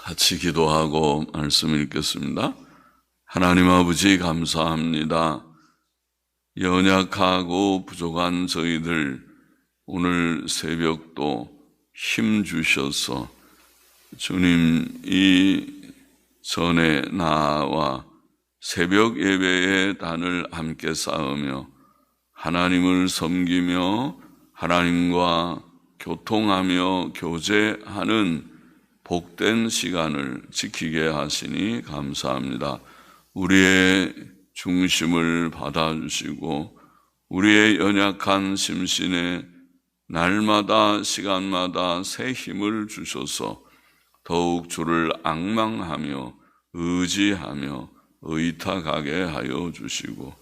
같이 기도하고 말씀 읽겠습니다. 하나님 아버지 감사합니다. 연약하고 부족한 저희들 오늘 새벽도 힘 주셔서 주님 이 전에 나와 새벽 예배의 단을 함께 쌓으며 하나님을 섬기며 하나님과 교통하며 교제하는 복된 시간을 지키게 하시니 감사합니다. 우리의 중심을 받아주시고 우리의 연약한 심신에 날마다 시간마다 새 힘을 주셔서 더욱 주를 앙망하며 의지하며 의탁하게 하여 주시고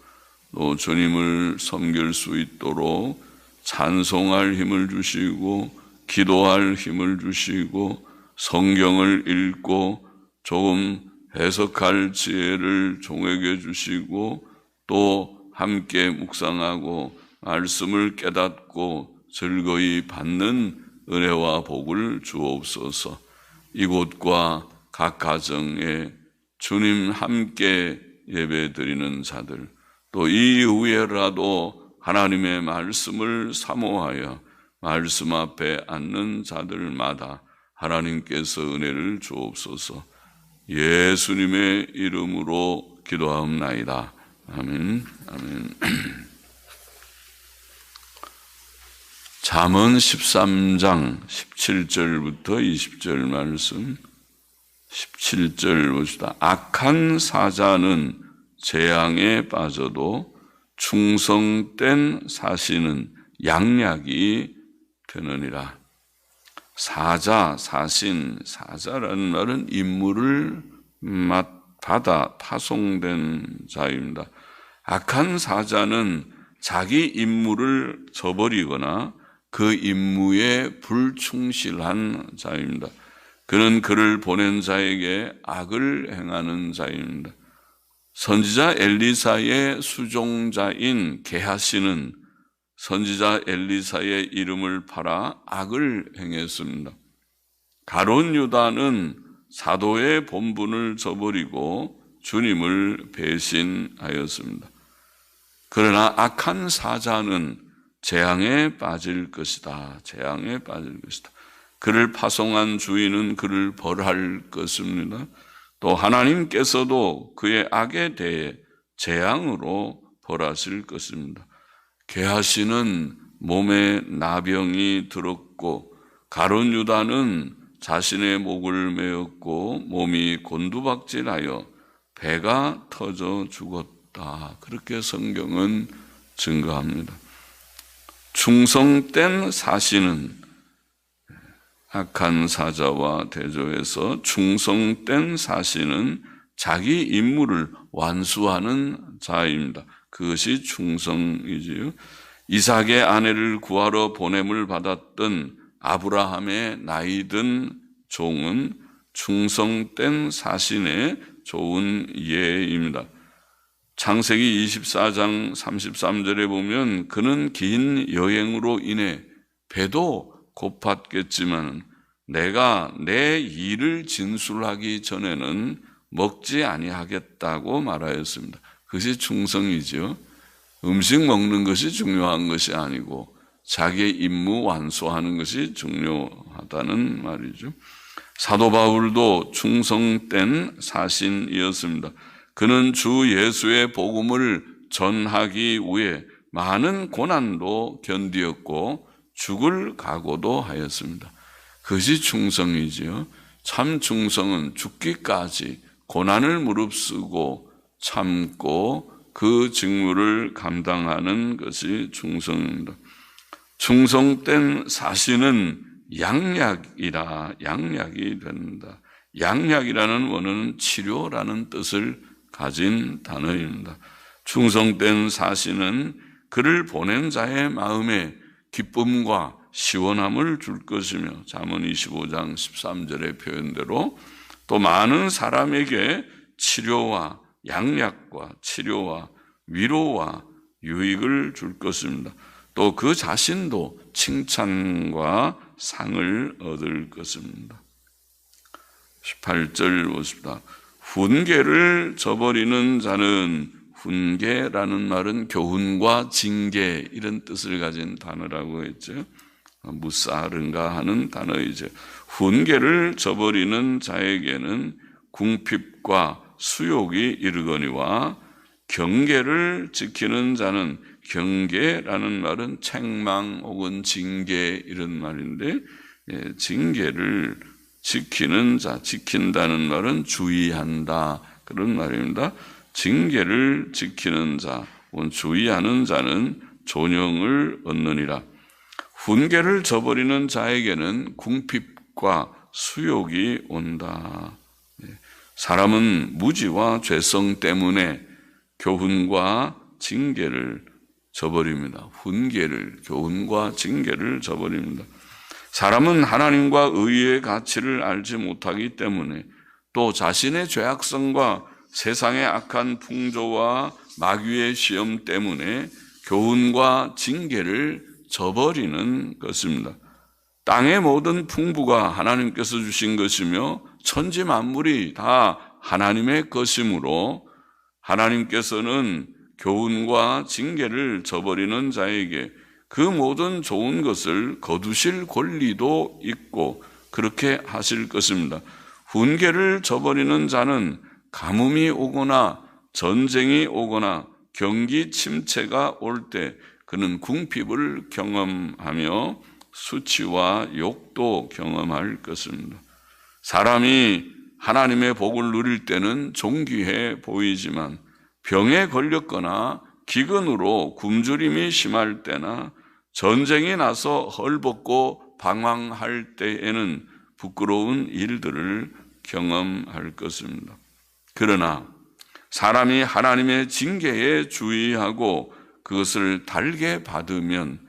또 주님을 섬길 수 있도록 찬송할 힘을 주시고 기도할 힘을 주시고 성경을 읽고 조금 해석할 지혜를 종에게 주시고 또 함께 묵상하고 말씀을 깨닫고 즐거이 받는 은혜와 복을 주옵소서. 이곳과 각 가정에 주님 함께 예배드리는 자들 또 이후에라도 하나님의 말씀을 사모하여 말씀 앞에 앉는 자들마다 하나님께서 은혜를 주옵소서. 예수님의 이름으로 기도하옵나이다. 아멘. 아멘. 잠언 13장 17절부터 20절 말씀. 17절 봅시다. 악한 사자는 재앙에 빠져도 충성된 사신은 양약이 되느니라. 사자, 사신, 사자라는 말은 임무를 받아 파송된 자입니다. 악한 사자는 자기 임무를 저버리거나 그 임무에 불충실한 자입니다. 그는 그를 보낸 자에게 악을 행하는 자입니다. 선지자 엘리사의 수종자인 게하시는 선지자 엘리사의 이름을 팔아 악을 행했습니다. 가룟 유다는 사도의 본분을 저버리고 주님을 배신하였습니다. 그러나 악한 사자는 재앙에 빠질 것이다. 재앙에 빠질 것이다. 그를 파송한 주인은 그를 벌할 것입니다. 또 하나님께서도 그의 악에 대해 재앙으로 벌하실 것입니다. 게하시는 몸에 나병이 들었고 가룟 유다는 자신의 목을 메었고 몸이 곤두박질하여 배가 터져 죽었다. 그렇게 성경은 증거합니다. 충성된 사신은 악한 사자와 대조해서 충성된 사신은 자기 임무를 완수하는 자입니다. 그것이 충성이지요. 이삭의 아내를 구하러 보냄을 받았던 아브라함의 나이든 종은 충성된 사신의 좋은 예입니다. 창세기 24장 33절에 보면 그는 긴 여행으로 인해 배도 고팠겠지만 내가 내 일을 진술하기 전에는 먹지 아니하겠다고 말하였습니다. 그것이 충성이죠. 음식 먹는 것이 중요한 것이 아니고 자기의 임무 완수하는 것이 중요하다는 말이죠. 사도 바울도 충성된 사신이었습니다. 그는 주 예수의 복음을 전하기 위해 많은 고난도 견디었고 죽을 각오도 하였습니다. 그것이 충성이지요. 참 충성은 죽기까지 고난을 무릅쓰고 참고 그 직무를 감당하는 것이 충성입니다. 충성된 사신은 양약이 된다. 양약이라는 원어는 치료라는 뜻을 가진 단어입니다. 충성된 사신은 그를 보낸 자의 마음에 기쁨과 시원함을 줄 것이며 잠언 25장 13절의 표현대로 또 많은 사람에게 치료와 양약과 치료와 위로와 유익을 줄 것입니다. 또 그 자신도 칭찬과 상을 얻을 것입니다. 8절 보십니다. 훈계를 저버리는 자는, 훈계라는 말은 교훈과 징계 이런 뜻을 가진 단어라고 했죠. 무사른가 하는 단어이죠. 훈계를 저버리는 자에게는 궁핍과 수욕이 이르거니와 경계를 지키는 자는, 경계라는 말은 책망 혹은 징계 이런 말인데, 징계를 지키는 자, 지킨다는 말은 주의한다 그런 말입니다. 징계를 지키는 자 혹은 주의하는 자는 존영을 얻느니라. 훈계를 저버리는 자에게는 궁핍과 수욕이 온다. 사람은 무지와 죄성 때문에 교훈과 징계를 저버립니다. 훈계를, 교훈과 징계를 저버립니다. 사람은 하나님과 의의 가치를 알지 못하기 때문에, 또 자신의 죄악성과 세상의 악한 풍조와 마귀의 시험 때문에 교훈과 징계를 저버리는 것입니다. 땅의 모든 풍부가 하나님께서 주신 것이며 천지 만물이 다 하나님의 것이므로 하나님께서는 교훈과 징계를 저버리는 자에게 그 모든 좋은 것을 거두실 권리도 있고 그렇게 하실 것입니다. 훈계를 저버리는 자는 가뭄이 오거나 전쟁이 오거나 경기 침체가 올 때 그는 궁핍을 경험하며 수치와 욕도 경험할 것입니다. 사람이 하나님의 복을 누릴 때는 존귀해 보이지만 병에 걸렸거나 기근으로 굶주림이 심할 때나 전쟁이 나서 헐벗고 방황할 때에는 부끄러운 일들을 경험할 것입니다. 그러나 사람이 하나님의 징계에 주의하고 그것을 달게 받으면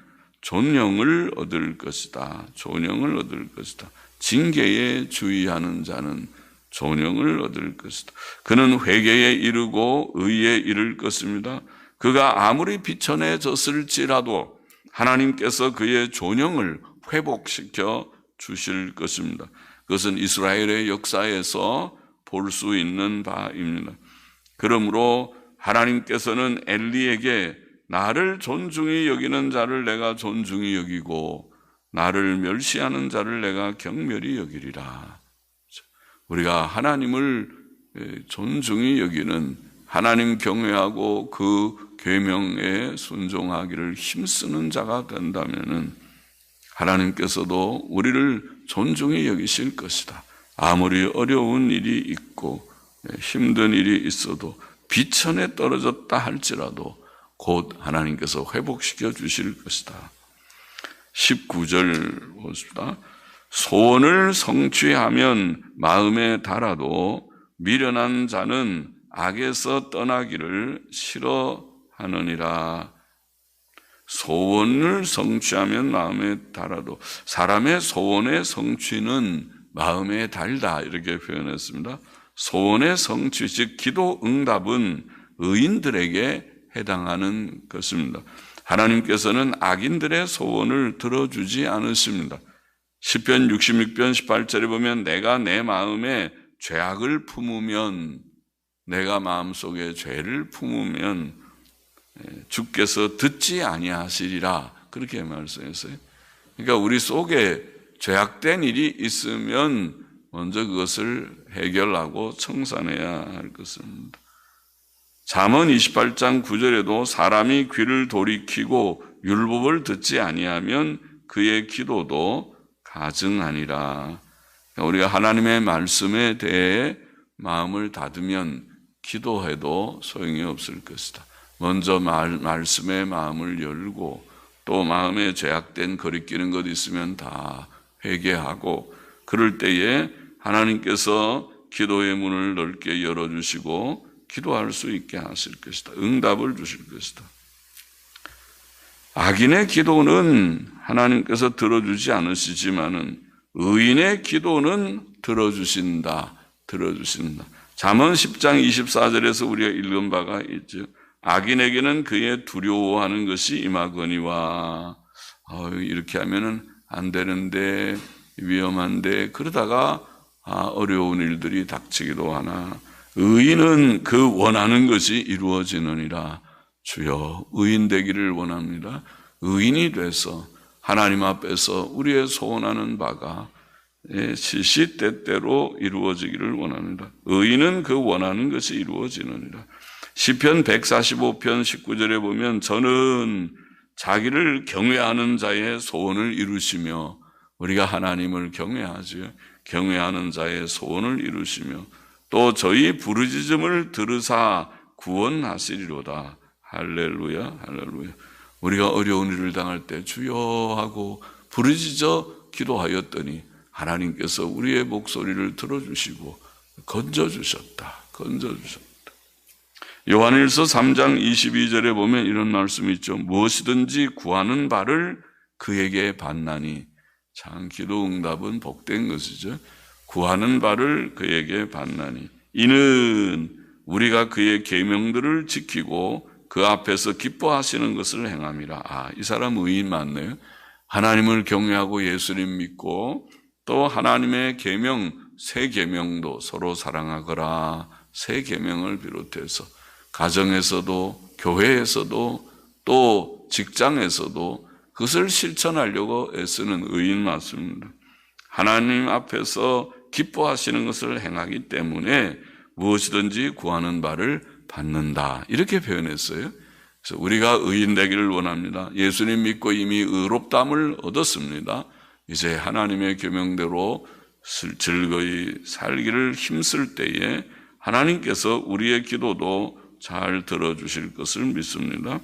존영을 얻을 것이다. 존영을 얻을 것이다. 징계에 주의하는 자는 존영을 얻을 것이다. 그는 회개에 이르고 의에 이를 것입니다. 그가 아무리 비천해졌을지라도 하나님께서 그의 존영을 회복시켜 주실 것입니다. 그것은 이스라엘의 역사에서 볼 수 있는 바입니다. 그러므로 하나님께서는 엘리에게 나를 존중히 여기는 자를 내가 존중히 여기고 나를 멸시하는 자를 내가 경멸히 여기리라. 우리가 하나님을 존중히 여기는, 하나님 경외하고 그 계명에 순종하기를 힘쓰는 자가 된다면은 하나님께서도 우리를 존중히 여기실 것이다. 아무리 어려운 일이 있고 힘든 일이 있어도 비천에 떨어졌다 할지라도 곧 하나님께서 회복시켜 주실 것이다. 19절 보십니다. 소원을 성취하면 마음에 달아도 미련한 자는 악에서 떠나기를 싫어하느니라. 소원을 성취하면 마음에 달아도, 사람의 소원의 성취는 마음에 달다 이렇게 표현했습니다. 소원의 성취, 즉 기도 응답은 의인들에게 해당하는 것입니다. 하나님께서는 악인들의 소원을 들어주지 않으십니다. 시편 66편 18절에 보면 내가 내 마음에 죄악을 품으면, 내가 마음속에 죄를 품으면 주께서 듣지 아니하시리라 그렇게 말씀했어요. 그러니까 우리 속에 죄악된 일이 있으면 먼저 그것을 해결하고 청산해야 할 것입니다. 잠언 28장 9절에도 사람이 귀를 돌이키고 율법을 듣지 아니하면 그의 기도도 가증하니라. 우리가 하나님의 말씀에 대해 마음을 닫으면 기도해도 소용이 없을 것이다. 먼저 말씀에 마음을 열고 또 마음에 죄악된 거리끼는 것 있으면 다 회개하고, 그럴 때에 하나님께서 기도의 문을 넓게 열어주시고 기도할 수 있게 하실 것이다. 응답을 주실 것이다. 악인의 기도는 하나님께서 들어주지 않으시지만은 의인의 기도는 들어주신다. 잠언 10장 24절에서 우리가 읽은 바가 있죠. 악인에게는 그의 두려워하는 것이 임하거니와, 이렇게 하면은 안 되는데, 위험한데, 그러다가 어려운 일들이 닥치기도 하나 의인은 그 원하는 것이 이루어지느니라. 주여, 의인 되기를 원합니다. 의인이 돼서 하나님 앞에서 우리의 소원하는 바가 시시때때로 이루어지기를 원합니다. 의인은 그 원하는 것이 이루어지느니라. 시편 145편 19절에 보면 저는 자기를 경외하는 자의 소원을 이루시며, 우리가 하나님을 경외하죠. 경외하는 자의 소원을 이루시며 또 저희 부르짖음을 들으사 구원하시리로다. 할렐루야, 할렐루야. 우리가 어려운 일을 당할 때 주여 하고 부르짖어 기도하였더니 하나님께서 우리의 목소리를 들어주시고 건져주셨다. 요한일서 3장 22절에 보면 이런 말씀이 있죠. 무엇이든지 구하는 바를 그에게 받나니. 참, 기도 응답은 복된 것이죠. 구하는 바를 그에게 받나니. 이는 우리가 그의 계명들을 지키고 그 앞에서 기뻐하시는 것을 행함이라. 이 사람 의인 맞네요. 하나님을 경외하고 예수님 믿고 또 하나님의 계명, 새 계명도 서로 사랑하거라. 새 계명을 비롯해서 가정에서도 교회에서도 또 직장에서도 그것을 실천하려고 애쓰는 의인 맞습니다. 하나님 앞에서 기뻐하시는 것을 행하기 때문에 무엇이든지 구하는 바를 받는다. 이렇게 표현했어요. 그래서 우리가 의인 되기를 원합니다. 예수님 믿고 이미 의롭다함을 얻었습니다. 이제 하나님의 계명대로 즐거이 살기를 힘쓸 때에 하나님께서 우리의 기도도 잘 들어주실 것을 믿습니다.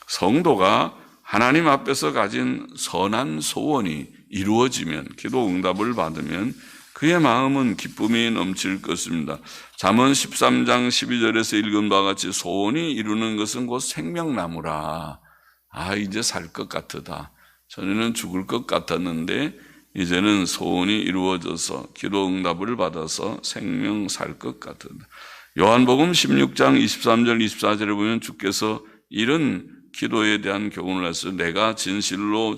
성도가 하나님 앞에서 가진 선한 소원이 이루어지면, 기도 응답을 받으면 그의 마음은 기쁨이 넘칠 것입니다. 잠언 13장 12절에서 읽은 바와 같이 소원이 이루는 것은 곧 생명나무라. 이제 살 것 같으다. 전에는 죽을 것 같았는데 이제는 소원이 이루어져서 기도 응답을 받아서 생명 살 것 같으다. 요한복음 16장 23절 24절에 보면 주께서 이런 기도에 대한 교훈을 하셔서 내가 진실로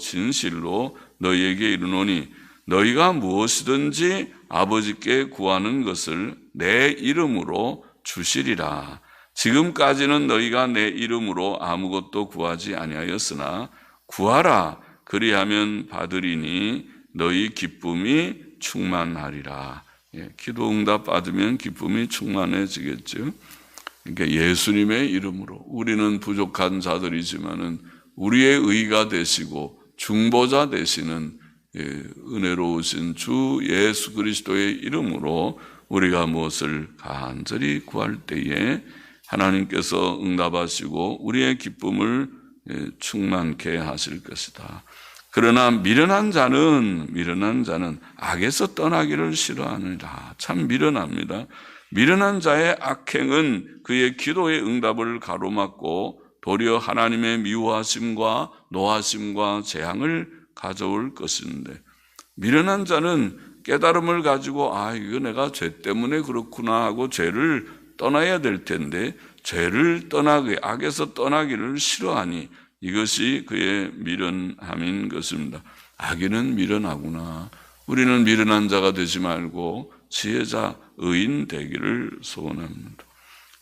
너희에게 이르노니 너희가 무엇이든지 아버지께 구하는 것을 내 이름으로 주시리라. 지금까지는 너희가 내 이름으로 아무것도 구하지 아니하였으나 구하라. 그리하면 받으리니 너희 기쁨이 충만하리라. 기도 응답 받으면 기쁨이 충만해지겠죠. 그러니까 예수님의 이름으로, 우리는 부족한 자들이지만은 우리의 의가 되시고 중보자 되시는 은혜로우신 주 예수 그리스도의 이름으로 우리가 무엇을 간절히 구할 때에 하나님께서 응답하시고 우리의 기쁨을 충만케 하실 것이다. 그러나 미련한 자는 악에서 떠나기를 싫어하느니라. 참 미련합니다. 미련한 자의 악행은 그의 기도의 응답을 가로막고 도리어 하나님의 미워하심과 노하심과 재앙을 가져올 것인데, 미련한 자는 깨달음을 가지고 이거 내가 죄 때문에 그렇구나 하고 죄를 떠나야 될 텐데 죄를 떠나기, 악에서 떠나기를 싫어하니 이것이 그의 미련함인 것입니다. 악인은 미련하구나. 우리는 미련한 자가 되지 말고 지혜자, 의인 되기를 소원합니다.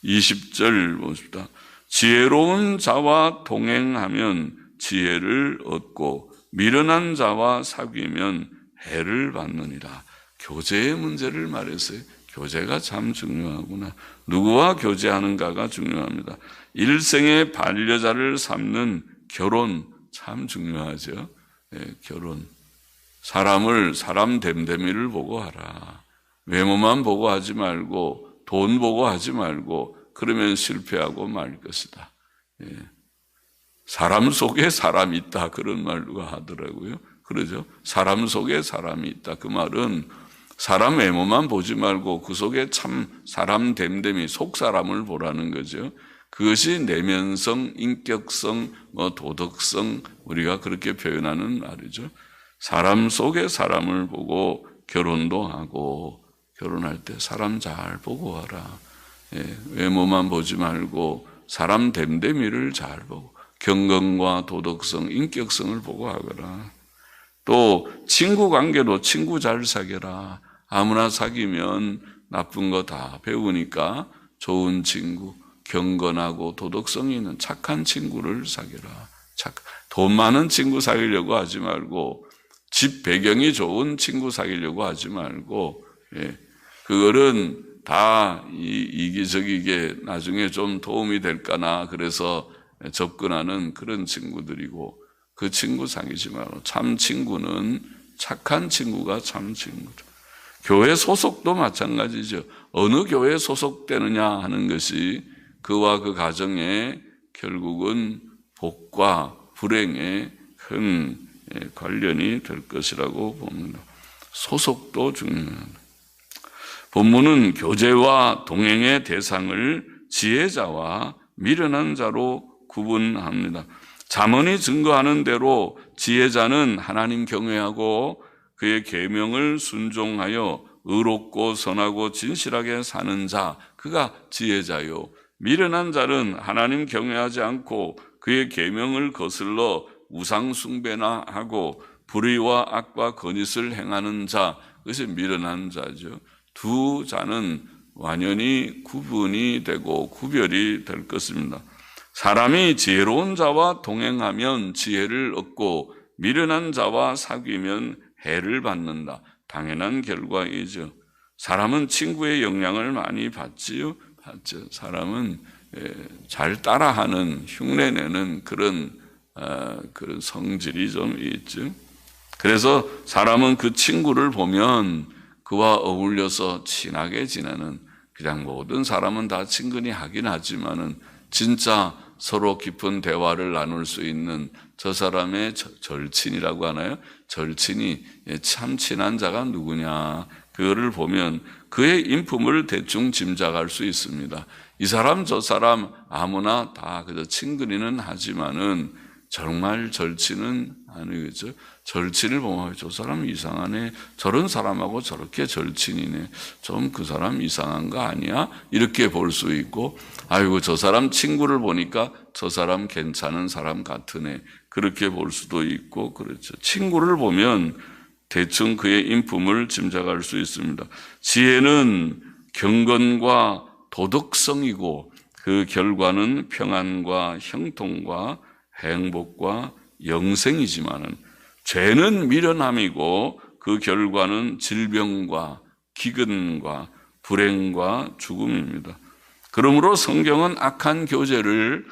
20절 보십시다. 지혜로운 자와 동행하면 지혜를 얻고 미련한 자와 사귀면 해를 받느니라. 교제의 문제를 말했어요. 교제가 참 중요하구나. 누구와 교제하는가가 중요합니다. 일생의 반려자를 삼는 결혼 참 중요하죠. 결혼. 사람 됨됨이를 보고 하라. 외모만 보고 하지 말고 돈 보고 하지 말고 그러면 실패하고 말 것이다. 사람 속에 사람이 있다. 그런 말도 하더라고요. 그러죠. 사람 속에 사람이 있다. 그 말은 사람 외모만 보지 말고 그 속에 참 사람 됨됨이 속 사람을 보라는 거죠. 그것이 내면성, 인격성, 도덕성, 우리가 그렇게 표현하는 말이죠. 사람 속에 사람을 보고 결혼도 하고, 결혼할 때 사람 잘 보고 하라. 외모만 보지 말고 사람 됨됨이를 잘 보고 경건과 도덕성, 인격성을 보고 하거라. 또 친구 관계도 친구 잘 사귀라. 아무나 사귀면 나쁜 거 다 배우니까 좋은 친구, 경건하고 도덕성이 있는 착한 친구를 사귀라. 돈 많은 친구 사귀려고 하지 말고, 집 배경이 좋은 친구 사귀려고 하지 말고, 그거는 다 이기적이게 나중에 좀 도움이 될까나 그래서 접근하는 그런 친구들이고, 그 친구 사귀지 말고 참 친구는 착한 친구가 참 친구다. 교회 소속도 마찬가지죠. 어느 교회에 소속되느냐 하는 것이 그와 그 가정에 결국은 복과 불행에 큰 관련이 될 것이라고 봅니다. 소속도 중요합니다. 본문은 교제와 동행의 대상을 지혜자와 미련한 자로 구분합니다. 잠언이 증거하는 대로 지혜자는 하나님 경외하고 그의 계명을 순종하여 의롭고 선하고 진실하게 사는 자, 그가 지혜자요. 미련한 자는 하나님 경외하지 않고 그의 계명을 거슬러 우상 숭배나 하고 불의와 악과 거짓을 행하는 자, 그것이 미련한 자죠. 두 자는 완연히 구분이 되고 구별이 될 것입니다. 사람이 지혜로운 자와 동행하면 지혜를 얻고 미련한 자와 사귀면 해를 받는다. 당연한 결과이죠. 사람은 친구의 영향을 많이 받지요. 받죠. 사람은 잘 따라하는, 흉내내는 그런 성질이 좀 있죠. 그래서 사람은 그 친구를 보면 그와 어울려서 친하게 지내는, 그냥 모든 사람은 다 친근히 하긴 하지만은 진짜 서로 깊은 대화를 나눌 수 있는 저 사람의 절친이라고 하나요? 절친이 참 친한 자가 누구냐, 그거를 보면 그의 인품을 대충 짐작할 수 있습니다. 이 사람 저 사람 아무나 다 그저 친근히는 하지만은 정말 절친은 아니겠죠. 절친을 보면 저 사람 이상하네, 저런 사람하고 저렇게 절친이네, 좀 그 사람 이상한 거 아니야? 이렇게 볼 수 있고, 아이고 저 사람 친구를 보니까 저 사람 괜찮은 사람 같으네, 그렇게 볼 수도 있고 그렇죠. 친구를 보면 대충 그의 인품을 짐작할 수 있습니다. 지혜는 경건과 도덕성이고 그 결과는 평안과 형통과 행복과 영생이지만은 죄는 미련함이고 그 결과는 질병과 기근과 불행과 죽음입니다. 그러므로 성경은 악한 교제를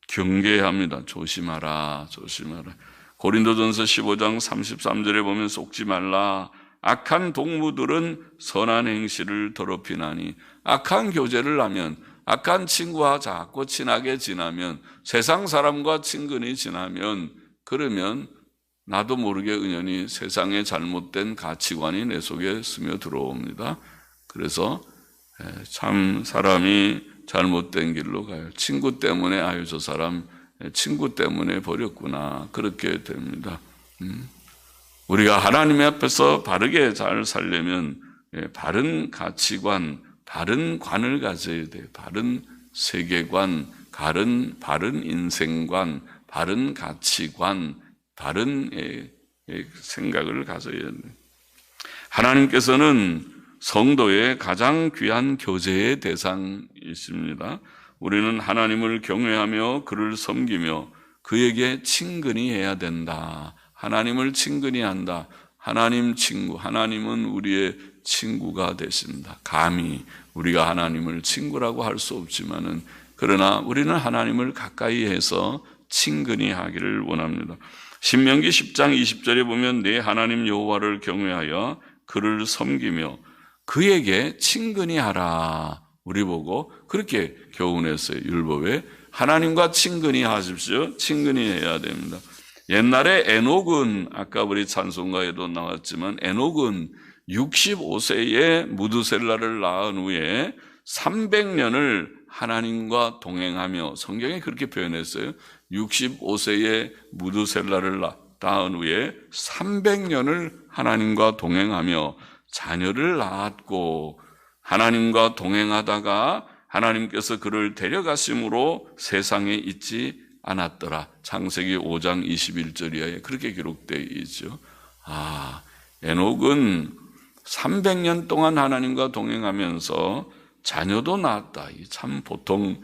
경계합니다. 조심하라, 조심하라. 고린도전서 15장 33절에 보면 속지 말라. 악한 동무들은 선한 행실을 더럽히나니. 악한 교제를 하면, 악한 친구와 자꾸 친하게 지나면, 세상 사람과 친근히 지나면, 그러면 나도 모르게 은연히 세상의 잘못된 가치관이 내 속에 스며들어옵니다. 그래서 참 사람이 잘못된 길로 가요. 친구 때문에 아유 저 사람 친구 때문에 버렸구나, 그렇게 됩니다. 우리가 하나님 앞에서 바르게 잘 살려면 바른 가치관, 바른 관을 가져야 돼요. 바른 세계관, 바른 인생관, 바른 가치관, 바른 생각을 가져야 돼요. 하나님께서는 성도의 가장 귀한 교제의 대상이십니다. 우리는 하나님을 경외하며 그를 섬기며 그에게 친근히 해야 된다. 하나님을 친근히 한다. 하나님 친구, 하나님은 우리의 친구가 되신다. 감히 우리가 하나님을 친구라고 할 수 없지만은, 그러나 우리는 하나님을 가까이 해서 친근히 하기를 원합니다. 신명기 10장 20절에 보면 내 하나님 여호와를 경외하여 그를 섬기며 그에게 친근히 하라. 우리 보고 그렇게 교훈했어요. 율법에 하나님과 친근히 하십시오. 친근히 해야 됩니다. 옛날에 에녹은 아까 우리 찬송가에도 나왔지만 에녹은 65세에 무드셀라를 낳은 후에 300년을 하나님과 동행하며, 성경에 그렇게 표현했어요. 65세에 무드셀라를 낳은 후에 300년을 하나님과 동행하며 자녀를 낳았고, 하나님과 동행하다가 하나님께서 그를 데려가심으로 세상에 있지 않았더라. 창세기 5장 21절 이하에 그렇게 기록되어 있죠. 에녹은 300년 동안 하나님과 동행하면서 자녀도 낳았다. 참 보통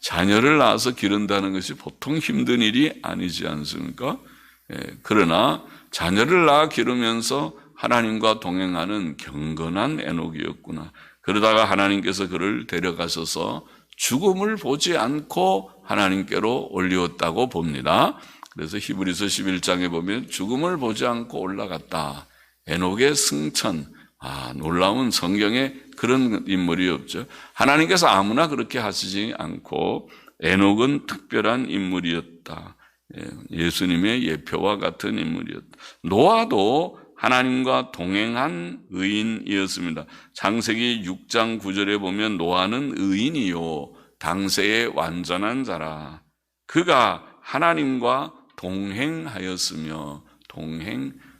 자녀를 낳아서 기른다는 것이 보통 힘든 일이 아니지 않습니까? 그러나 자녀를 낳아 기르면서 하나님과 동행하는 경건한 에녹이었구나. 그러다가 하나님께서 그를 데려가셔서 죽음을 보지 않고 하나님께로 올리었다고 봅니다. 그래서 히브리서 11장에 보면 죽음을 보지 않고 올라갔다. 에녹의 승천. 놀라운 성경에 그런 인물이 없죠. 하나님께서 아무나 그렇게 하시지 않고 에녹은 특별한 인물이었다. 예수님의 예표와 같은 인물이었다. 노아도 하나님과 동행한 의인이었습니다. 창세기 6장 9절에 보면 노아는 의인이요 당세의 완전한 자라. 그가 하나님과 동행하였으며,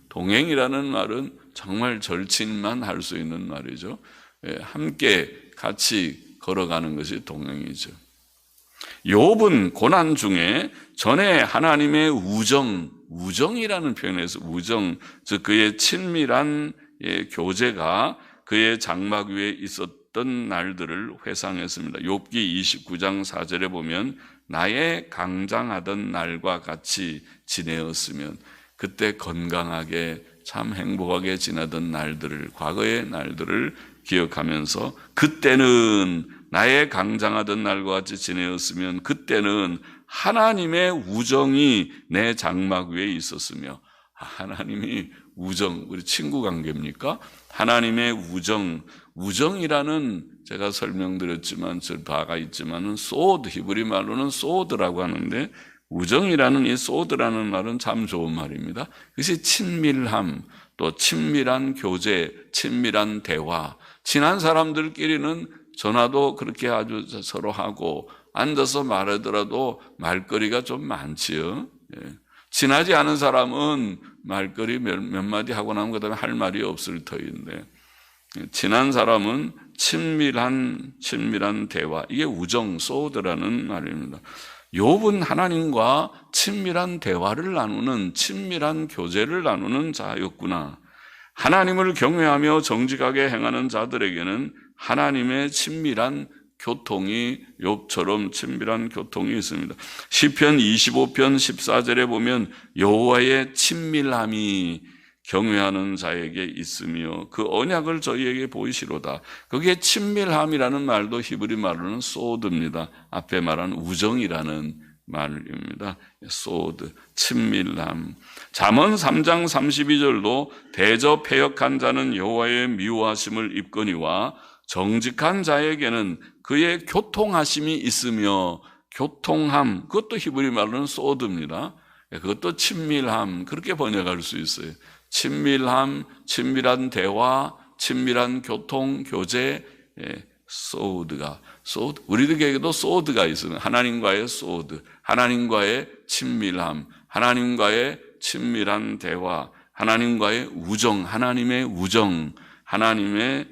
동행이라는 말은 정말 절친만 할 수 있는 말이죠. 함께 같이 걸어가는 것이 동행이죠. 욥은 고난 중에 전에 하나님의 우정이라는 표현에서 우정, 즉 그의 친밀한 교제가 그의 장막 위에 있었던 날들을 회상했습니다. 욥기 29장 4절에 보면 나의 강장하던 날과 같이 지내었으면, 그때 건강하게 참 행복하게 지나던 날들을, 과거의 날들을 기억하면서 그때는 나의 강장하던 날과 같이 지내었으면 그때는 하나님의 우정이 내 장막 위에 있었으며. 하나님이 우정, 우리 친구 관계입니까? 하나님의 우정이라는, 제가 설명드렸지만 저 바가 있지만은 소드, 히브리 말로는 소드라고 하는데, 우정이라는 이 소드라는 말은 참 좋은 말입니다. 그것이 친밀함, 또 친밀한 교제, 친밀한 대화. 친한 사람들끼리는 전화도 그렇게 아주 서로 하고 앉아서 말하더라도 말거리가 좀 많지요. 친하지 않은 사람은 말거리 몇 마디 하고 나면 그다음에 할 말이 없을 터인데, 친한 사람은 친밀한 대화, 이게 우정, 소드라는 말입니다. 욥은 하나님과 친밀한 대화를 나누는, 친밀한 교제를 나누는 자였구나. 하나님을 경외하며 정직하게 행하는 자들에게는 하나님의 친밀한 교통이, 욥처럼 친밀한 교통이 있습니다. 시편 25편 14절에 보면 여호와의 친밀함이 경외하는 자에게 있으며 그 언약을 저희에게 보이시로다. 그게 친밀함이라는 말도 히브리 말로는 소드입니다. 앞에 말한 우정이라는 말입니다. 소드, 친밀함. 잠언 3장 32절도 대저 패역한 자는 여호와의 미워하심을 입거니와 정직한 자에게는 그의 교통하심이 있으며, 교통함, 그것도 히브리 말로는 소드입니다. 그것도 친밀함, 그렇게 번역할 수 있어요. 친밀함, 친밀한 대화, 친밀한 교통, 교제, 소드가, 우리들에게도 소드가 있어요. 하나님과의 소드, 하나님과의 친밀함, 하나님과의 친밀한 대화, 하나님과의 우정, 하나님의 우정, 하나님의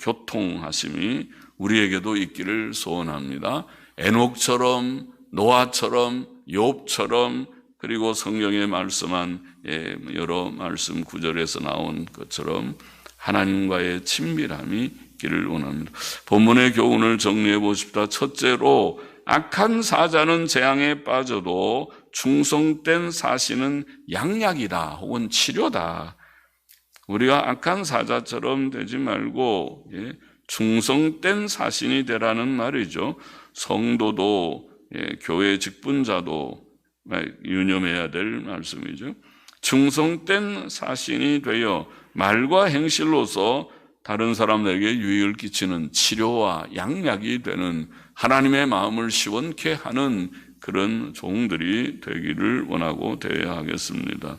교통하심이 우리에게도 있기를 소원합니다. 에녹처럼, 노아처럼, 욥처럼, 그리고 성경에 말씀한 여러 말씀 구절에서 나온 것처럼 하나님과의 친밀함이 있기를 원합니다. 본문의 교훈을 정리해 보십시다. 첫째로, 악한 사자는 재앙에 빠져도 충성된 사신은 양약이다, 혹은 치료다. 우리가 악한 사자처럼 되지 말고 충성된 사신이 되라는 말이죠. 성도도, 교회 직분자도 유념해야 될 말씀이죠. 충성된 사신이 되어 말과 행실로서 다른 사람들에게 유익을 끼치는 치료와 양약이 되는, 하나님의 마음을 시원케 하는 그런 종들이 되기를 원하고 되어야 하겠습니다.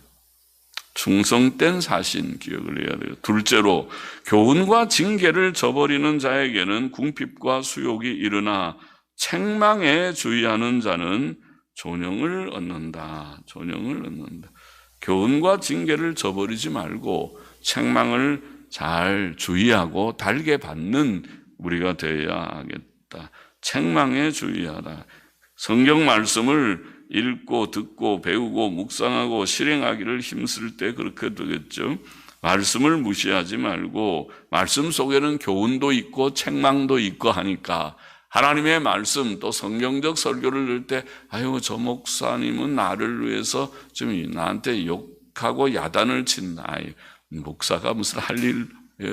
충성된 사신 기억을 해야 돼요. 둘째로, 교훈과 징계를 저버리는 자에게는 궁핍과 수욕이 일어나 책망에 주의하는 자는 존영을 얻는다. 교훈과 징계를 저버리지 말고 책망을 잘 주의하고 달게 받는 우리가 되어야 하겠다. 책망에 주의하라. 성경 말씀을 읽고 듣고 배우고 묵상하고 실행하기를 힘쓸 때 그렇게 되겠죠. 말씀을 무시하지 말고 말씀 속에는 교훈도 있고 책망도 있고 하니까 하나님의 말씀 또 성경적 설교를 들을 때 아유 저 목사님은 나를 위해서 지금 나한테 욕하고 야단을 친다. 목사가 무슨 할 일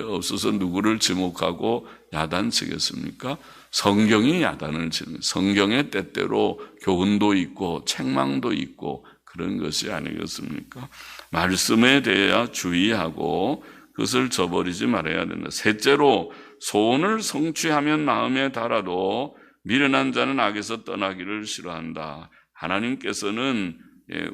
없어서 누구를 지목하고 야단 치겠습니까? 성경이 야단을 치는 성경의 때때로 교훈도 있고 책망도 있고 그런 것이 아니겠습니까? 말씀에 대해 주의하고 그것을 저버리지 말아야 된다. 셋째로 소원을 성취하면 마음에 달아도 미련한 자는 악에서 떠나기를 싫어한다. 하나님께서는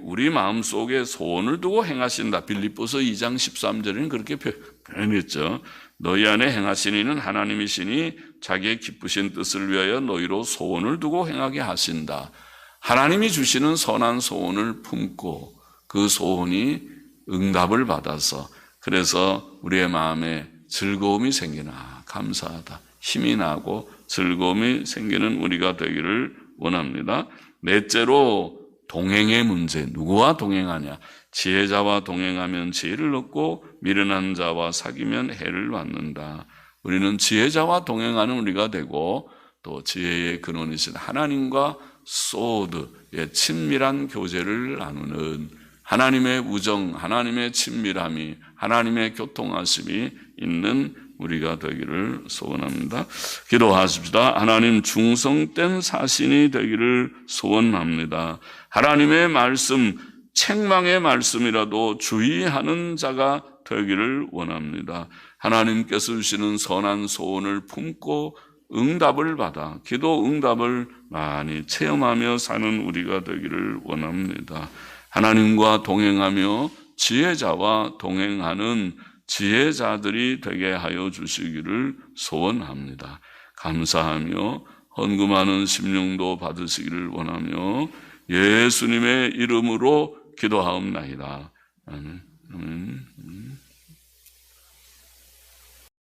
우리 마음속에 소원을 두고 행하신다. 빌립보서 2장 13절에는 그렇게 표현했죠. 너희 안에 행하신 이는 하나님이시니 자기의 기쁘신 뜻을 위하여 너희로 소원을 두고 행하게 하신다. 하나님이 주시는 선한 소원을 품고 그 소원이 응답을 받아서 그래서 우리의 마음에 즐거움이 생기나 감사하다. 힘이 나고 즐거움이 생기는 우리가 되기를 원합니다. 넷째로 동행의 문제. 누구와 동행하냐? 지혜자와 동행하면 지혜를 얻고 미련한 자와 사귀면 해를 받는다. 우리는 지혜자와 동행하는 우리가 되고 또 지혜의 근원이신 하나님과 소드의 친밀한 교제를 나누는 하나님의 우정, 하나님의 친밀함이, 하나님의 교통하심이 있는 우리가 되기를 소원합니다. 기도하십시다. 하나님 중성된 사신이 되기를 소원합니다. 하나님의 말씀, 책망의 말씀이라도 주의하는 자가 되기를 원합니다. 하나님께서 주시는 선한 소원을 품고 응답을 받아 기도 응답을 많이 체험하며 사는 우리가 되기를 원합니다. 하나님과 동행하며 지혜자와 동행하는 지혜자들이 되게 하여 주시기를 소원합니다. 감사하며 헌금하는 심령도 받으시기를 원하며 예수님의 이름으로 기도하옵나이다. 아멘.